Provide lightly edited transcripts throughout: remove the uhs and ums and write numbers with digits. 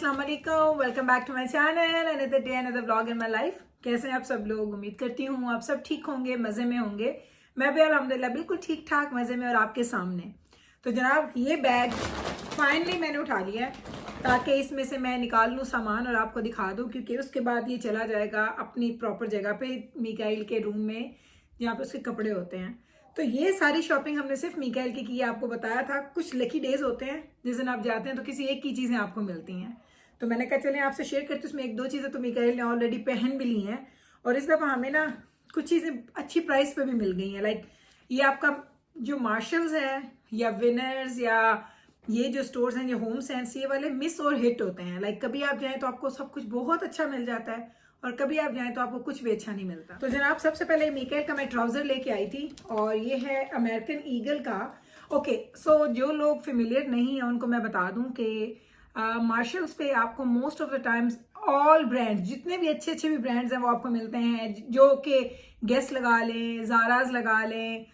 अस्सलाम वालेकुम, welcome back to my channel, another day another vlog in my life. कैसे हैं आप सब लोग? उम्मीद करती हूँ आप सब ठीक होंगे, मज़े में होंगे। मैं भी अल्हम्दुलिल्लाह बिल्कुल ठीक ठाक मज़े में और आपके सामने। तो जनाब ये बैग फाइनली मैंने उठा लिया है ताकि इसमें से मैं निकाल लूँ सामान और आपको दिखा दूँ, क्योंकि उसके बाद ये चला जाएगा अपनी प्रॉपर जगह पे मिकाइल के रूम में जहाँ पे उसके कपड़े होते हैं। तो ये सारी शॉपिंग हमने सिर्फ मिकाइल की है। आपको बताया था कुछ लकी डेज होते हैं जिस दिन आप जाते हैं तो किसी एक की चीज़ें आपको मिलती हैं, तो मैंने कहा चलें आपसे शेयर करते। उसमें एक दो चीज़ें तो मिकाइल ने ऑलरेडी पहन भी ली हैं और इस दफ़ा हमें ना कुछ चीज़ें अच्छी प्राइस पे भी मिल गई हैं। लाइक ये आपका जो मार्शल्स है या विनर्स या ये जो स्टोर्स हैं, जो होम सेंस, ये वाले मिस और हिट होते हैं। लाइक कभी आप जाएं तो आपको सब कुछ बहुत अच्छा मिल जाता है और कभी आप जाएं तो आपको कुछ भी अच्छा नहीं मिलता। तो जनाब सबसे पहले मिकाइल का मैं ट्राउजर लेके आई थी और ये है अमेरिकन ईगल का। ओके सो जो लोग फेमिलियर नहीं है उनको मैं बता दूं कि मार्शल्स पे आपको most of the times all brands, जितने भी अच्छे अच्छे भी ब्रांड्स हैं वो आपको मिलते हैं, जो कि गेस लगा लें, जाराज लगा लें,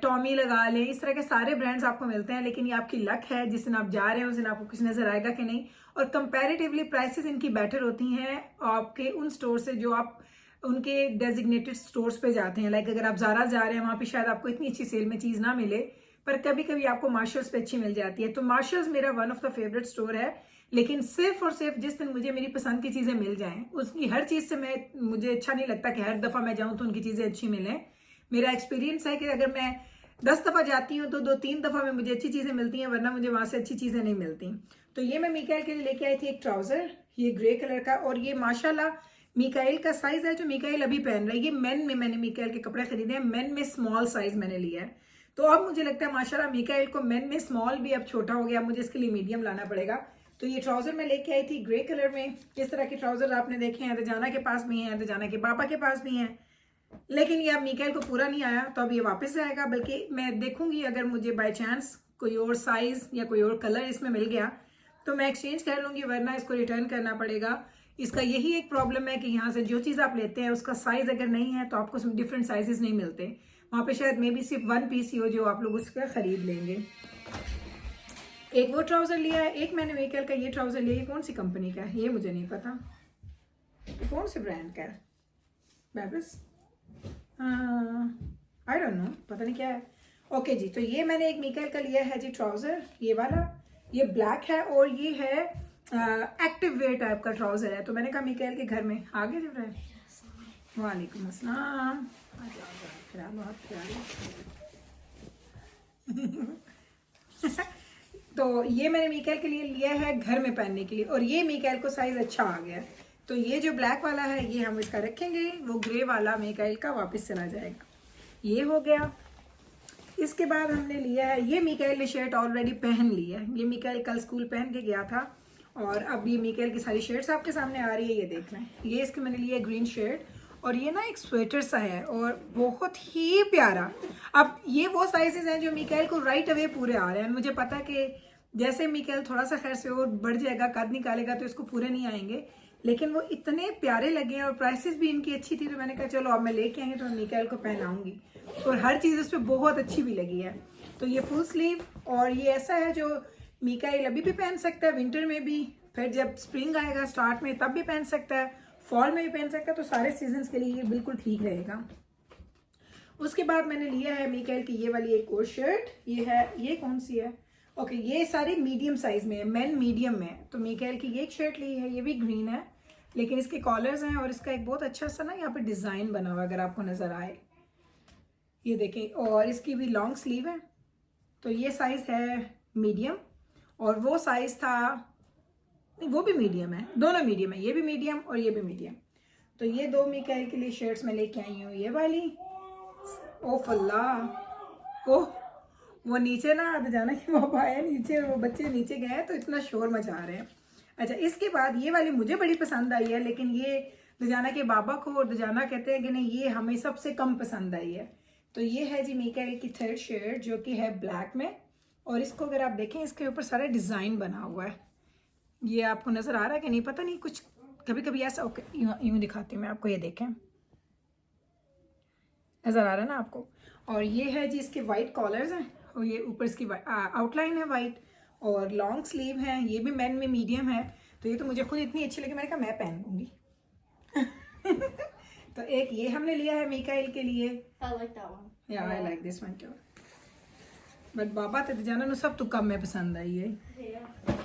टॉमी लगा लें, इस तरह के सारे ब्रांड्स आपको मिलते हैं। लेकिन ये आपकी लक है, जिस दिन आप जा रहे हैं उस दिन आपको कुछ नजर आएगा कि नहीं। और कंपैरेटिवली प्राइसेस इनकी बेटर होती हैं आपके उन स्टोर से जो आप उनके डेजिग्नेटेड स्टोर्स पे जाते हैं। लाइक अगर आप ज़ारा जा रहे हैं वहाँ पे शायद आपको इतनी अच्छी सेल में चीज़ ना मिले, पर कभी कभी आपको मार्शल्स पे अच्छी मिल जाती है। तो मार्शल्स मेरा one of the favourite store है, लेकिन सिर्फ और सिर्फ जिस दिन मुझे मेरी पसंद की चीज़ें मिल जाएं, उसकी हर चीज़ से मुझे अच्छा नहीं लगता कि हर दफ़ा मैं जाऊँ तो उनकी चीज़ें अच्छी मिलें। मेरा एक्सपीरियंस है कि अगर मैं 10 दफ़ा जाती हूँ तो 2-3 दफ़ा में मुझे अच्छी चीज़ें मिलती हैं, वरना मुझे वहाँ से अच्छी चीज़ें नहीं मिलती। तो ये मैं मिकाइल के लिए लेके आई थी एक ट्राउज़र, ये ग्रे कलर का, और ये माशाल्लाह मिकाइल का साइज़ है जो मिकाइल अभी पहन रहा है। ये मेन में मैंने मिकाइल के कपड़े खरीदे हैं, मेन में स्मॉल साइज़ मैंने लिया है। तो अब मुझे लगता है माशाल्लाह मिकाइल को मेन में स्मॉल भी अब छोटा हो गया, मुझे इसके लिए मीडियम लाना पड़ेगा। तो ये ट्राउज़र मैं लेके आई थी ग्रे कलर में। इस तरह के ट्राउज़र आपने देखे हैं, दजाना के पास भी हैं, दजाना के पापा के पास भी हैं, लेकिन ये अब मिकाइल को पूरा नहीं आया तो अब ये वापस जाएगा। बल्कि मैं देखूंगी अगर मुझे बाय चांस कोई और साइज या कोई और कलर इसमें मिल गया तो मैं एक्सचेंज कर लूंगी, वरना इसको रिटर्न करना पड़ेगा। इसका यही एक प्रॉब्लम है कि यहाँ से जो चीज़ आप लेते हैं उसका साइज अगर नहीं है तो आपको डिफरेंट साइजेस नहीं मिलते। वहाँ पे शायद मे बी सिर्फ वन पीस ही हो जो आप लोग उसका खरीद लेंगे। एक वो ट्राउजर लिया है, एक मैंने मिकाइल का ये ट्राउजर लिया। ये कौन सी कंपनी का है ये मुझे नहीं पता, ये कौन से ब्रांड का है, बैबस आई डोंट नो, पता नहीं क्या है। ओके जी, तो ये मैंने एक मिकाइल का लिया है जी ट्राउजर, ये वाला, ये ब्लैक है और ये है एक्टिव वेयर टाइप का ट्राउजर है। तो मैंने कहा मिकाइल के घर में आगे जब रहे। वालेकुम अस्सलाम, तो ये मैंने मिकाइल के लिए लिया है घर में पहनने के लिए, और ये मिकाइल को साइज अच्छा आ गया। तो ये जो ब्लैक वाला है ये हम इसका रखेंगे, वो ग्रे वाला मिकाइल का वापस चला जाएगा। ये हो गया। इसके बाद हमने लिया है, ये मिकाइल ने शर्ट ऑलरेडी पहन ली है। ये मिकाइल कल स्कूल पहन के गया था और अब ये मिकाइल की सारी शर्ट्स आपके सामने आ रही है, ये देख लें। ये इसकी मैंने लिया है ग्रीन शर्ट, और ये ना एक स्वेटर सा है और बहुत ही प्यारा। अब ये वो साइजेस हैं जो मिकाइल को राइट अवे पूरे आ रहे हैं। मुझे पता है कि जैसे मिकाइल थोड़ा सा खैर से और बढ़ जाएगा, कद निकालेगा, तो इसको पूरे नहीं आएंगे, लेकिन वो इतने प्यारे लगे और प्राइसेस भी इनकी अच्छी थी। तो मैंने कहा चलो अब मैं लेके आएंगे तो मैं मिकाइल को पहनाऊंगी, और हर चीज़ उस पर बहुत अच्छी भी लगी है। तो ये फुल स्लीव, और ये ऐसा है जो मिकाइल अभी भी पहन सकता है, विंटर में भी, फिर जब स्प्रिंग आएगा स्टार्ट में तब भी पहन सकता है, फॉल में भी पहन सकता है। तो सारे सीजन्स के लिए ये बिल्कुल ठीक रहेगा। उसके बाद मैंने लिया है मिकाइल की ये वाली एक और शर्ट। ये है, ये कौन सी है, ओके ये सारी मीडियम साइज में है, मेन मीडियम में। तो मिकाइल की ये एक शर्ट ली है, ये भी ग्रीन है, लेकिन इसके कॉलर्स हैं और इसका एक बहुत अच्छा सा ना यहाँ पे डिज़ाइन बना हुआ, अगर आपको नज़र आए ये देखें, और इसकी भी लॉन्ग स्लीव है। तो ये साइज़ है मीडियम, और वो साइज़ था नहीं, वो भी मीडियम है, दोनों मीडियम है, ये भी मीडियम और ये भी मीडियम। तो ये दो मिकाइल के लिए शर्ट्स मैं लेके आई हूँ, ये वाली। ओ फल्ला, ओ वो नीचे ना जाना कि पापा आया नीचे, वो बच्चे नीचे गए तो इतना शोर मचा रहे हैं। अच्छा, इसके बाद ये वाली मुझे बड़ी पसंद आई है, लेकिन ये दजाना के बाबा को और दजाना कहते हैं कि नहीं, ये हमें सबसे कम पसंद आई है। तो ये है जी मिकाइल की थर्ड शर्ट जो कि है ब्लैक में, और इसको अगर आप देखें इसके ऊपर सारा डिज़ाइन बना हुआ है। ये आपको नज़र आ रहा है कि नहीं पता नहीं, कुछ कभी कभी ऐसा। ओके यूँ दिखाती हूँ मैं आपको, ये देखें नज़र आ रहा है ना आपको। और ये है जी इसके वाइट कॉलर्स हैं, और ये ऊपर इसकी आउटलाइन है वाइट, और लॉन्ग स्लीव है। ये भी मेन में मीडियम है। तो ये तो मुझे खुद इतनी अच्छी लगी, मैंने कहा मैं पहन लूँगी। तो एक ये हमने लिया है मिकाइल के लिए। I like that one. Yeah, I like this one too. But बाबा तो जाना ना सब तो कम में पसंद आई है। Yeah.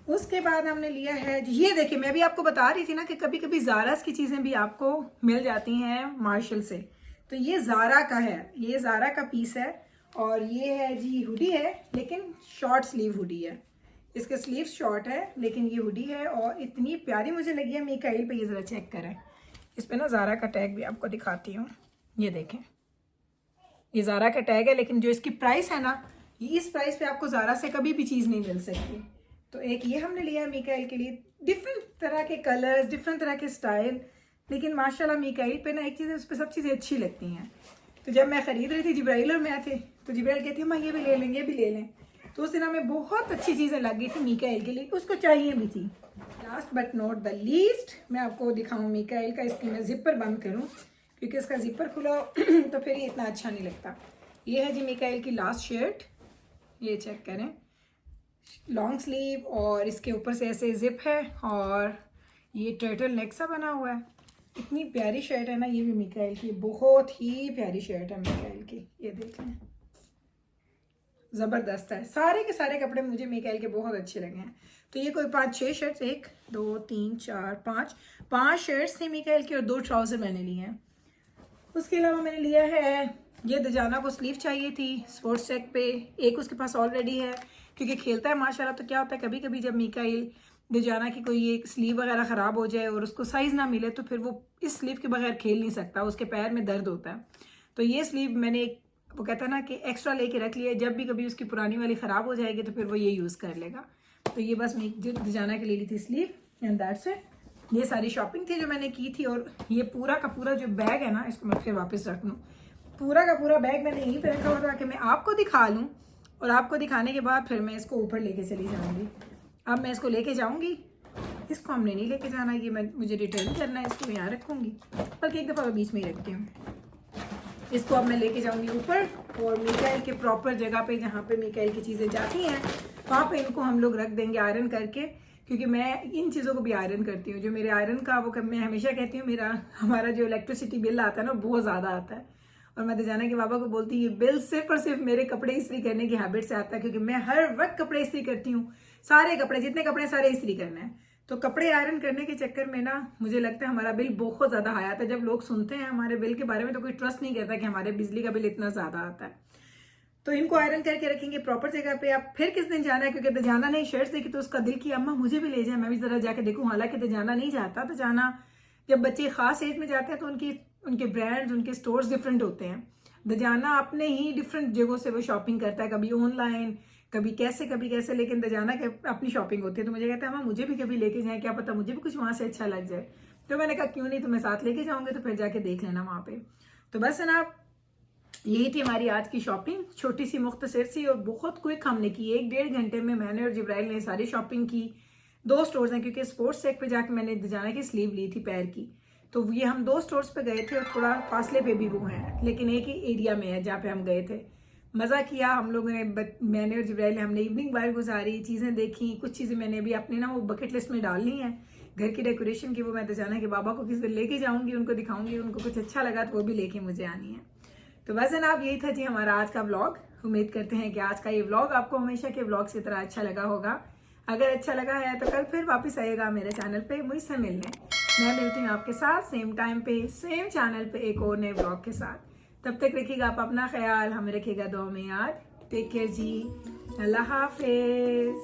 उसके बाद हमने लिया है ये देखिए, मैं भी आपको बता रही थी ना कि कभी कभी ज़ारास की चीज़ें भी आपको मिल जाती हैं मार्शल से। तो ये ज़ारा का है, ये ज़ारा का पीस है और ये है जी हुडी है, लेकिन शॉर्ट स्लीव हुडी है। इसके स्लीव शॉर्ट है लेकिन ये हुडी है और इतनी प्यारी मुझे लगी है। मिकाइल पे ये ज़रा चेक करें, इस पे ना ज़ारा का टैग भी आपको दिखाती हूँ। ये देखें, ये ज़ारा का टैग है, लेकिन जो इसकी प्राइस है ना, इस प्राइस पे आपको ज़ारा से कभी भी चीज़ नहीं मिल सकती। तो एक ये हमने लिया है मिकाइल के लिए। डिफरेंट तरह के कलर्स, डिफरेंट तरह के स्टाइल, लेकिन माशाल्लाह मिकाइल पे ना एक चीज़ है, उस पर सब चीज़ें अच्छी लगती हैं। तो जब मैं ख़रीद रही थी, जिब्राइल और मैं थे, तो जिब्राइल कहती है मैं ये भी ले लेंगे, ये भी ले लें। तो उस दिन हमें बहुत अच्छी चीज़ें लग गई थी मिकाइल के लिए, उसको चाहिए भी थी। Last but not the least मैं आपको दिखाऊँ मिकाइल का। इसकी मैं जिपर बंद करूँ क्योंकि इसका जिपर खुला तो फिर ये इतना अच्छा नहीं लगता। ये है जी मिकाइल की लास्ट शर्ट, ये चेक करें, लॉन्ग स्लीव और इसके ऊपर से ऐसे जिप है और ये टर्टल नेक सा बना हुआ है। इतनी प्यारी शर्ट है ना, ये भी मिकाइल की, बहुत ही प्यारी शर्ट है मिकाइल की। ये देख लें, ज़बरदस्त है। सारे के सारे कपड़े मुझे मिकाइल के बहुत अच्छे लगे हैं। तो ये कोई 5-6 शर्ट्स, 1 2 3 4 5 शर्ट्स थी मिकाइल की और 2 ट्राउज़र मैंने लिए हैं। उसके अलावा मैंने लिया है ये दजाना को स्लीव चाहिए थी स्पोर्ट्स चेक पे, एक उसके पास ऑलरेडी है क्योंकि खेलता है माशाल्लाह। तो क्या होता है कभी कभी जब मिकाइल दजाना की कोई एक स्लीव वगैरह ख़राब हो जाए और उसको साइज़ ना मिले तो फिर वो इस स्लीव के बगैर खेल नहीं सकता, उसके पैर में दर्द होता है। तो ये स्लीव मैंने एक, वो कहता है ना कि एक्स्ट्रा लेके रख लिया, जब भी कभी उसकी पुरानी वाली ख़राब हो जाएगी तो फिर वो ये यूज़ कर लेगा। तो ये बस मैं दजाना के लिए ली थी स्लीव एंड दैट्स इट। ये सारी शॉपिंग थी जो मैंने की थी। और ये पूरा का पूरा जो बैग है ना, इसको मैं फिर वापस रख लूँ। पूरा का पूरा बैग मैंने यहीं पे रखा हुआ था कि मैं आपको दिखा लूँ और आपको दिखाने के बाद फिर मैं इसको ऊपर लेके चली जाऊँगी। अब मैं इसको लेके जाऊँगी, इसको हमने नहीं लेके जाना, ये मुझे रिटर्न करना है, इसको यहाँ रखूँगी, बल्कि एक दफ़ा बीच में ही रखती हूँ। इसको अब मैं लेके जाऊँगी ऊपर और मिकाइल के प्रॉपर जगह पे जहाँ पे मिकाइल की चीज़ें जाती हैं वहाँ पे इनको हम लोग रख देंगे आयरन करके, क्योंकि मैं इन चीज़ों को भी आयरन करती हूँ। जो मेरे आयरन का वो मैं हमेशा कहती हूँ, हमारा जो इलेक्ट्रिसिटी बिल आता है ना बहुत ज़्यादा आता है और मैं दजाना के बाबा को बोलती हूँ ये बिल सिर्फ और सिर्फ मेरे कपड़े इस्त्री करने की हैबिट से आता है, क्योंकि मैं हर वक्त कपड़े इस्त्री करती हूँ। सारे कपड़े, जितने कपड़े सारे इस्त्री करने हैं। तो कपड़े आयरन करने के चक्कर में ना मुझे लगता है हमारा बिल बहुत ज़्यादा हाई आता है। जब लोग सुनते हैं हमारे बिल के बारे में तो कोई ट्रस्ट नहीं करता कि हमारे बिजली का बिल इतना ज़्यादा आता है। तो इनको आयरन करके रखेंगे प्रॉपर जगह पे। आप फिर किस दिन जाना है, क्योंकि दजाना ने शर्ट्स देखी तो उसका दिल किया अम्मा मुझे भी ले जाए, मैं भी ज़रा जाके देखूँ। हालांकि दजाना नहीं जाता, दजाना जब बच्चे ख़ास एज में जाते हैं तो उनके ब्रांड्स, उनके स्टोर्स डिफरेंट होते हैं। दजाना अपने ही डिफरेंट जगहों से वो शॉपिंग करता है, कभी ऑनलाइन, कभी कैसे, लेकिन दजाना के अपनी शॉपिंग होती है। तो मुझे कहता है मुझे भी कभी लेके जाएं, क्या पता मुझे भी कुछ वहाँ से अच्छा लग जाए। तो मैंने कहा क्यों नहीं, तुम्हें साथ लेके जाऊँगे तो फिर जाके देख लेना वहाँ पे। तो बस है ना, यही थी हमारी आज की शॉपिंग, छोटी सी मुख्तसर सी और बहुत क्विक हमने की। 1-1.5 घंटे में मैंने और जिब्राइल ने सारी शॉपिंग की। 2 स्टोर्स हैं, क्योंकि स्पोर्ट्स सेक पे जाके मैंने दजाना की स्लीव ली थी पैर की। तो ये हम 2 स्टोर्स पे गए थे और थोड़ा फासले पे भी वो हैं, लेकिन एक ही एरिया में है जहाँ पे हम गए थे। मज़ा किया हम लोगों ने, मैंने और जिब्राइल ने, हमने इवनिंग बाहर गुजारी, चीज़ें देखी। कुछ चीज़ें मैंने भी अपने ना वो बकेट लिस्ट में डालनी है घर की डेकोरेशन की। वो मैं दजाना के बाबा को किस दिन लेके जाऊँगी, उनको दिखाऊँगी, उनको कुछ अच्छा लगा तो वो भी लेके मुझे आनी है। तो बस जनाब यही था जी हमारा आज का व्लॉग। उम्मीद करते हैं कि आज का ये व्लॉग आपको हमेशा के व्लॉग की तरह अच्छा लगा होगा। अगर अच्छा लगा है तो कल फिर वापस आइएगा मेरे चैनल पे मुझसे मिलने। मैं मिलती हूँ आपके साथ सेम टाइम पे सेम चैनल पे एक और नए व्लॉग के साथ। तब तक रखिएगा आप अपना ख्याल, हमें रखिएगा दुआ में याद। टेक केयर जी, अल्लाह हाफिज।